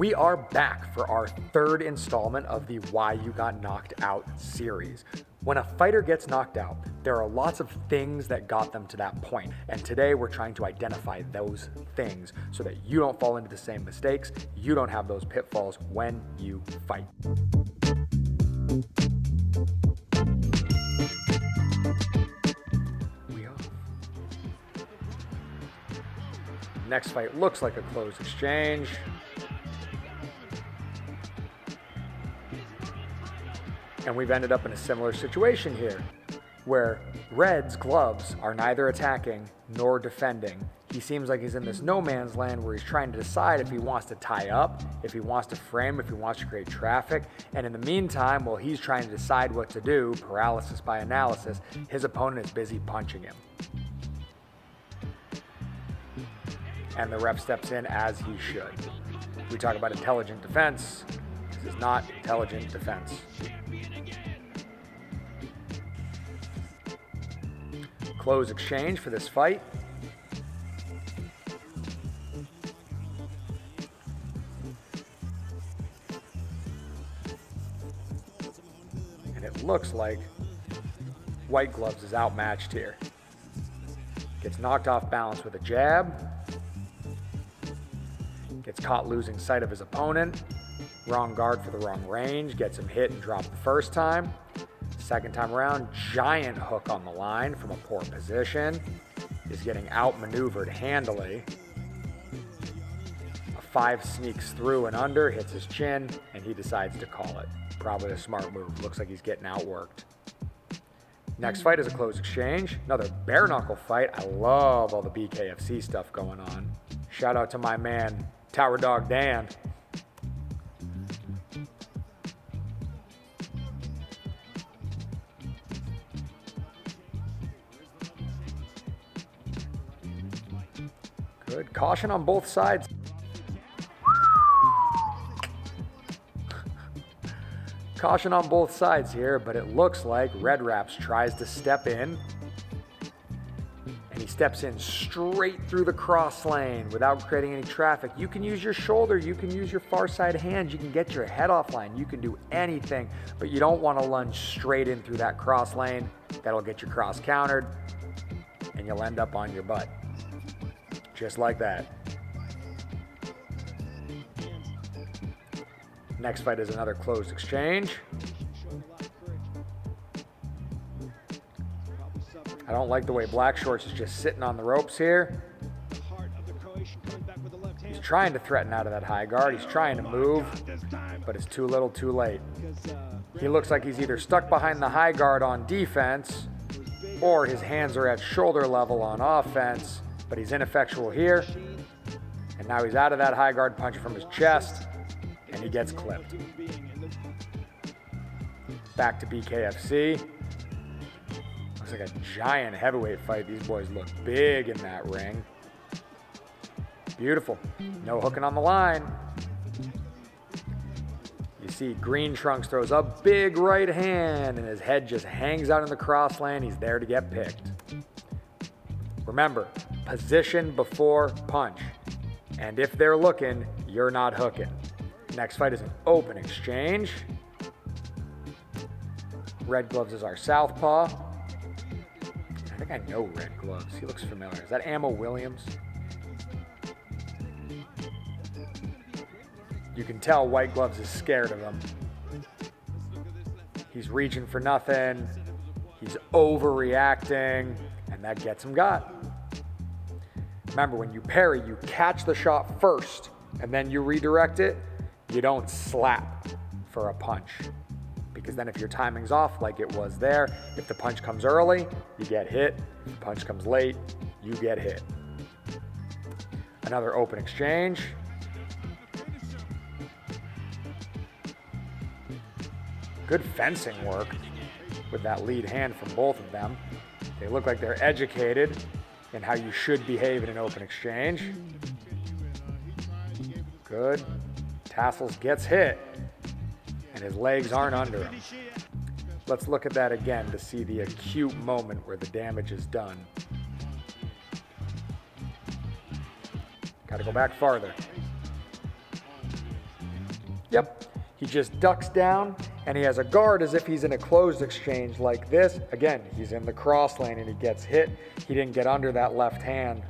We are back for our third installment of the Why You Got Knocked Out series. When a fighter gets knocked out, there are lots of things that got them to that point. And today we're trying to identify those things so that you don't fall into the same mistakes, you don't have those pitfalls when you fight. Next fight looks like a close exchange. And we've ended up in a similar situation here, where Red's gloves are neither attacking nor defending. He seems like he's in this no man's land where he's trying to decide if he wants to tie up, if he wants to frame, if he wants to create traffic. And in the meantime, while he's trying to decide what to do, paralysis by analysis, his opponent is busy punching him. And the ref steps in as he should. We talk about intelligent defense. This is not intelligent defense. Close exchange for this fight. And it looks like White Gloves is outmatched here. Gets knocked off balance with a jab. Gets caught losing sight of his opponent. Wrong guard for the wrong range. Gets him hit and dropped the first time. Second time around, giant hook on the line from a poor position. Is getting outmaneuvered handily. A 5 sneaks through and under, hits his chin, and he decides to call it. Probably a smart move. Looks like he's getting outworked. Next fight is a close exchange. Another bare knuckle fight. I love all the BKFC stuff going on. Shout out to my man, Tower Dog Dan. Good. Caution on both sides. Caution on both sides here, but it looks like Red Raps tries to step in. And he steps in straight through the cross lane without creating any traffic. You can use your shoulder, you can use your far side hand, you can get your head offline, you can do anything, but you don't want to lunge straight in through that cross lane. That'll get your cross countered, and you'll end up on your butt. Just like that. Next fight is another closed exchange. I don't like the way Black Shorts is just sitting on the ropes here. He's trying to threaten out of that high guard. He's trying to move, but it's too little too late. He looks like he's either stuck behind the high guard on defense, or his hands are at shoulder level on offense, but he's ineffectual here. And now he's out of that high guard punch from his chest, and he gets clipped. Back to BKFC. Looks like a giant heavyweight fight. These boys look big in that ring. Beautiful. No hooking on the line. You see Green Trunks throws a big right hand, and his head just hangs out in the cross lane. He's there to get picked. Remember, position before punch. And if they're looking, you're not hooking. Next fight is an open exchange. Red Gloves is our southpaw. I think I know Red Gloves. He looks familiar. Is that Ammo Williams? You can tell White Gloves is scared of him. He's reaching for nothing. He's overreacting, and that gets him got. Remember, when you parry, you catch the shot first, and then you redirect it. You don't slap for a punch. Because then if your timing's off like it was there, if the punch comes early, you get hit. If the punch comes late, you get hit. Another open exchange. Good fencing work with that lead hand from both of them. They look like they're educated in how you should behave in an open exchange. Good. Tassels gets hit, and his legs aren't under him. Let's look at that again to see the acute moment where the damage is done. Got to go back farther. Yep. He just ducks down, and he has a guard as if he's in a closed exchange like this. Again, he's in the cross lane, and he gets hit. He didn't get under that left hand.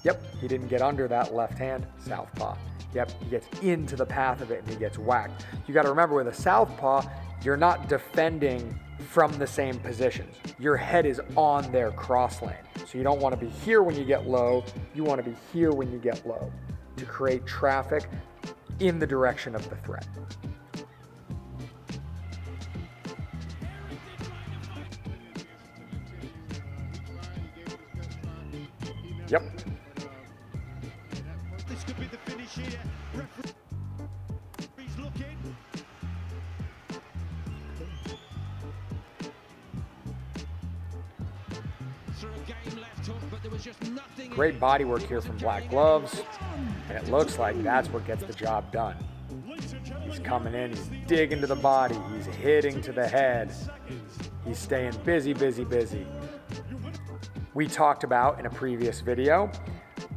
Yep, he didn't get under that left hand. Southpaw. Yep, he gets into the path of it, and he gets whacked. You got to remember, with a southpaw, you're not defending from the same positions. Your head is on their cross lane. So you don't want to be here when you get low. You want to be here when you get low to create traffic in the direction of the threat. Yep. This could be the finish here. Referee's looking. Through a game left hook, but there was just nothing. Great body work here from Black Gloves, and it looks like that's what gets the job done. He's coming in, he's digging to the body, he's hitting to the head. He's staying busy, busy, busy. We talked about in a previous video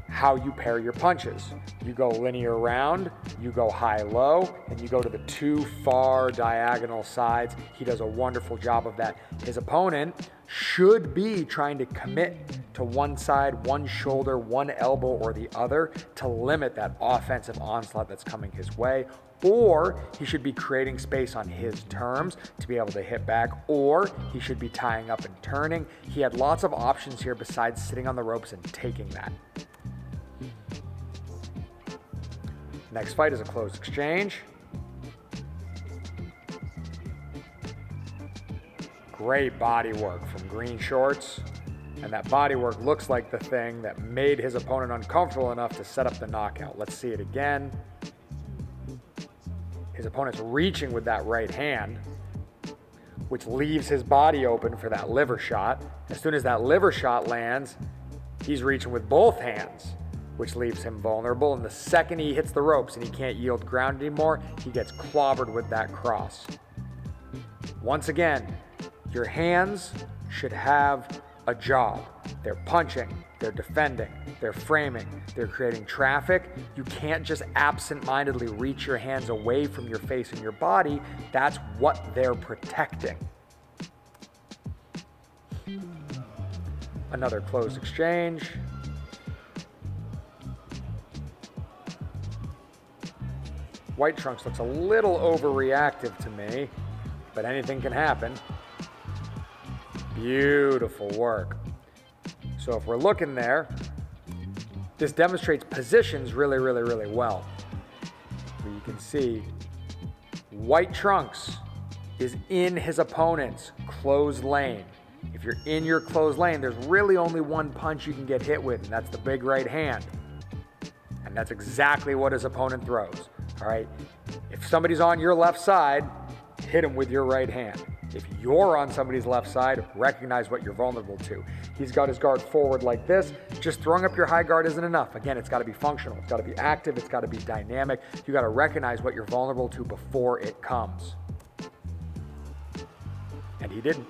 how you pair your punches. You go linear round, you go high-low, and you go to the two far diagonal sides. He does a wonderful job of that. His opponent should be trying to commit to one side, one shoulder, one elbow, or the other to limit that offensive onslaught that's coming his way. Or he should be creating space on his terms to be able to hit back, or he should be tying up and turning. He had lots of options here besides sitting on the ropes and taking that. Next fight is a closed exchange. Great body work from Green Shorts. And that body work looks like the thing that made his opponent uncomfortable enough to set up the knockout. Let's see it again. His opponent's reaching with that right hand, which leaves his body open for that liver shot. As soon as that liver shot lands, he's reaching with both hands, which leaves him vulnerable. And the second he hits the ropes and he can't yield ground anymore, he gets clobbered with that cross. Once again, your hands should have a job. They're punching, they're defending, they're framing, they're creating traffic. You can't just absent-mindedly reach your hands away from your face and your body. That's what they're protecting. Another closed exchange. White Trunks looks a little overreactive to me, but anything can happen. Beautiful work. So if we're looking there, this demonstrates positions really, really, really well. So you can see White Trunks is in his opponent's closed lane. If you're in your closed lane, there's really only one punch you can get hit with, and that's the big right hand. And that's exactly what his opponent throws. All right? If somebody's on your left side, hit him with your right hand. If you're on somebody's left side, recognize what you're vulnerable to. He's got his guard forward like this. Just throwing up your high guard isn't enough. Again, it's got to be functional. It's got to be active. It's got to be dynamic. You got to recognize what you're vulnerable to before it comes. And he didn't.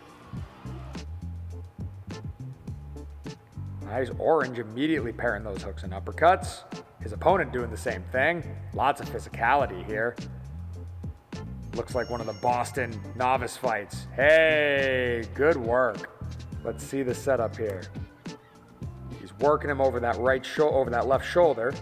Nice. Orange immediately pairing those hooks and uppercuts. His opponent doing the same thing. Lots of physicality here. Looks like one of the Boston novice fights. Hey, good work. Let's see the setup here. He's working him over that left shoulder.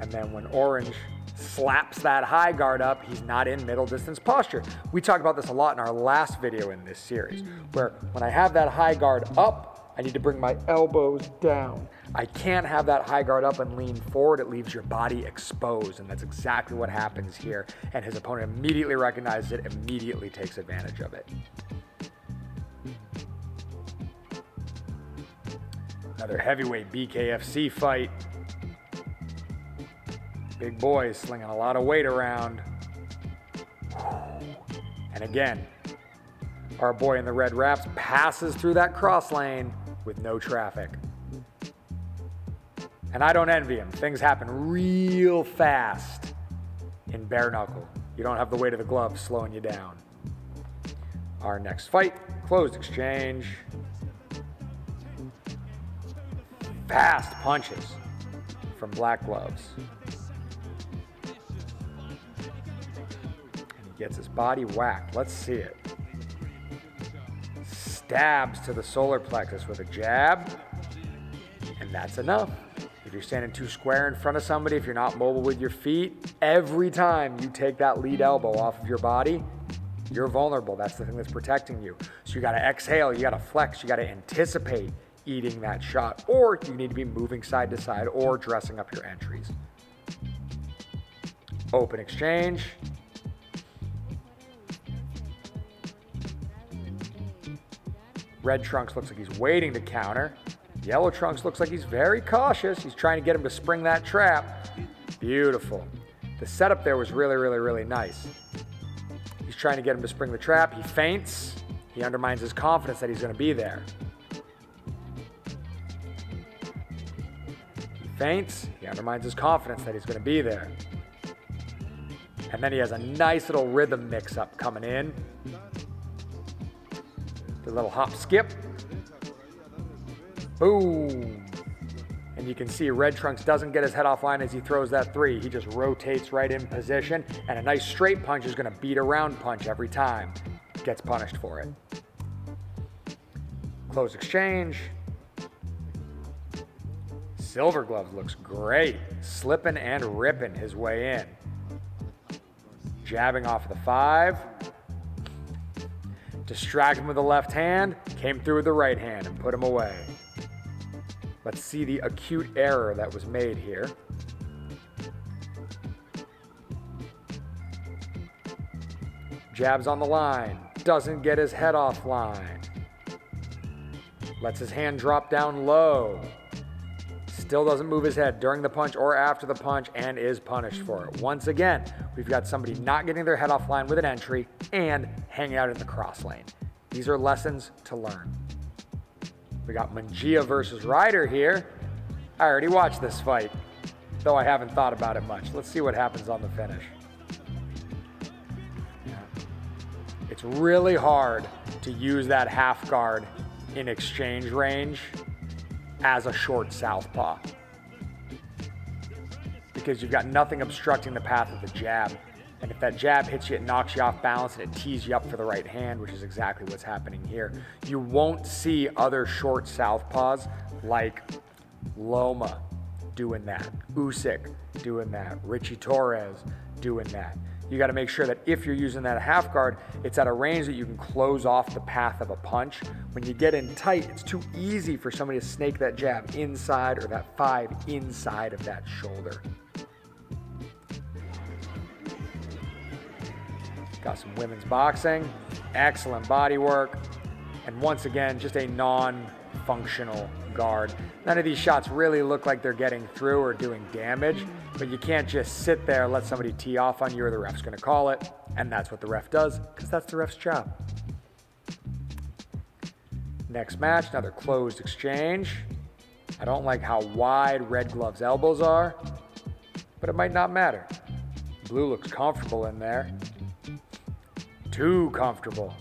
And then when Orange slaps that high guard up, he's not in middle distance posture. We talked about this a lot in our last video in this series, where when I have that high guard up, I need to bring my elbows down. I can't have that high guard up and lean forward. It leaves your body exposed, and that's exactly what happens here. And his opponent immediately recognizes it, immediately takes advantage of it. Another heavyweight BKFC fight. Big boys slinging a lot of weight around. And again, our boy in the red wraps passes through that cross lane with no traffic. And I don't envy him. Things happen real fast in bare knuckle. You don't have the weight of the glove slowing you down. Our next fight, closed exchange. Fast punches. from Black Gloves. And he gets his body whacked. Let's see it. Stabs to the solar plexus with a jab, and that's enough. If you're standing too square in front of somebody, if you're not mobile with your feet, every time you take that lead elbow off of your body, you're vulnerable. That's the thing that's protecting you. So you got to exhale, you got to flex, you got to anticipate eating that shot, or you need to be moving side to side or dressing up your entries. Open exchange. Red Trunks looks like he's waiting to counter. Yellow Trunks looks like he's very cautious. He's trying to get him to spring that trap. Beautiful. The setup there was really, really, really nice. He's trying to get him to spring the trap. He feints. He undermines his confidence that he's going to be there. He feints. He undermines his confidence that he's going to be there. And then he has a nice little rhythm mix-up coming in. The little hop skip. Boom. And you can see Red Trunks doesn't get his head offline as he throws that three. He just rotates right in position, and a nice straight punch is going to beat a round punch every time. Gets punished for it. Close exchange. Silver Gloves looks great. Slipping and ripping his way in. Jabbing off of the 5. Distract him with the left hand. Came through with the right hand and put him away. Let's see the acute error that was made here. Jabs on the line. Doesn't get his head offline. Lets his hand drop down low. Still doesn't move his head during the punch or after the punch and is punished for it. Once again, we've got somebody not getting their head offline with an entry and hanging out in the cross lane. These are lessons to learn. We got Mungia versus Ryder here. I already watched this fight, though I haven't thought about it much. Let's see what happens on the finish. It's really hard to use that half guard in exchange range as a short southpaw, because you've got nothing obstructing the path of the jab. And if that jab hits you, it knocks you off balance and it tees you up for the right hand, which is exactly what's happening here. You won't see other short southpaws like Loma doing that, Usyk doing that, Richie Torres doing that. You got to make sure that if you're using that half guard, it's at a range that you can close off the path of a punch. When you get in tight, it's too easy for somebody to snake that jab inside or that 5 inside of that shoulder. Got some women's boxing, excellent body work, and once again, just a non-functional guard. None of these shots really look like they're getting through or doing damage, but you can't just sit there and let somebody tee off on you or the ref's gonna call it, and that's what the ref does, because that's the ref's job. Next match, another closed exchange. I don't like how wide Red Glove's elbows are, but it might not matter. Blue looks comfortable in there. Too comfortable.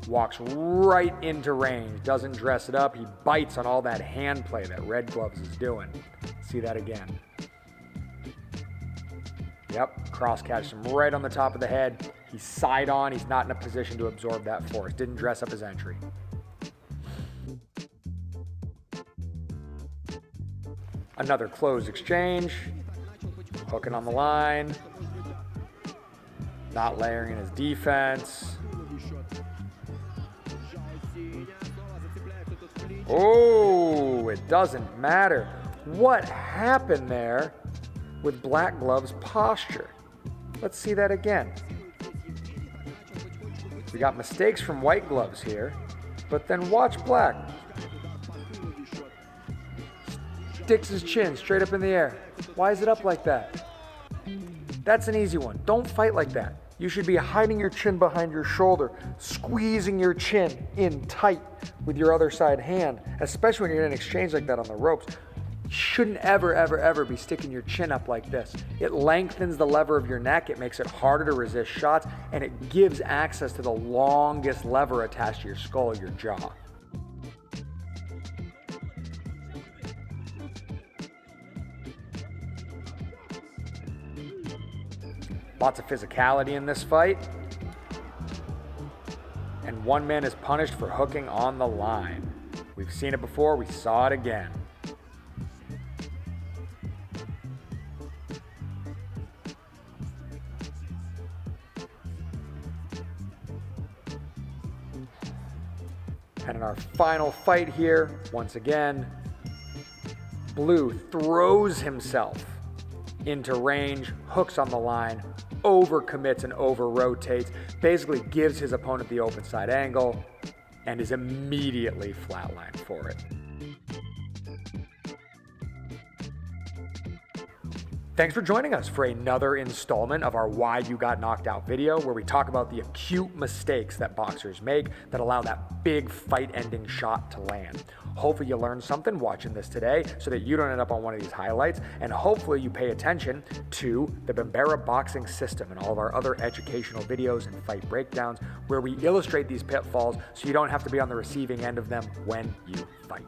Walks right into range, doesn't dress it up. He bites on all that hand play that Red Gloves is doing. See that again. Yep, cross catches him right on the top of the head. He's side on, he's not in a position to absorb that force. Didn't dress up his entry. Another closed exchange. Hooking on the line. Not layering in his defense. Oh, it doesn't matter. What happened there with Black Glove's posture? Let's see that again. We got mistakes from White Gloves here, but then watch Black. Sticks his chin straight up in the air. Why is it up like that? That's an easy one. Don't fight like that. You should be hiding your chin behind your shoulder, squeezing your chin in tight with your other side hand, especially when you're in an exchange like that on the ropes. You shouldn't ever, ever, ever be sticking your chin up like this. It lengthens the lever of your neck, it makes it harder to resist shots, and it gives access to the longest lever attached to your skull, your jaw. Lots of physicality in this fight. And one man is punished for hooking on the line. We've seen it before, we saw it again. And in our final fight here, once again, Blue throws himself into range, hooks on the line, overcommits and over-rotates, basically gives his opponent the open side angle, and is immediately flatlined for it. Thanks for joining us for another installment of our Why You Got Knocked Out video, where we talk about the acute mistakes that boxers make that allow that big fight-ending shot to land. Hopefully you learned something watching this today so that you don't end up on one of these highlights, and hopefully you pay attention to the Bambara boxing system and all of our other educational videos and fight breakdowns where we illustrate these pitfalls so you don't have to be on the receiving end of them when you fight.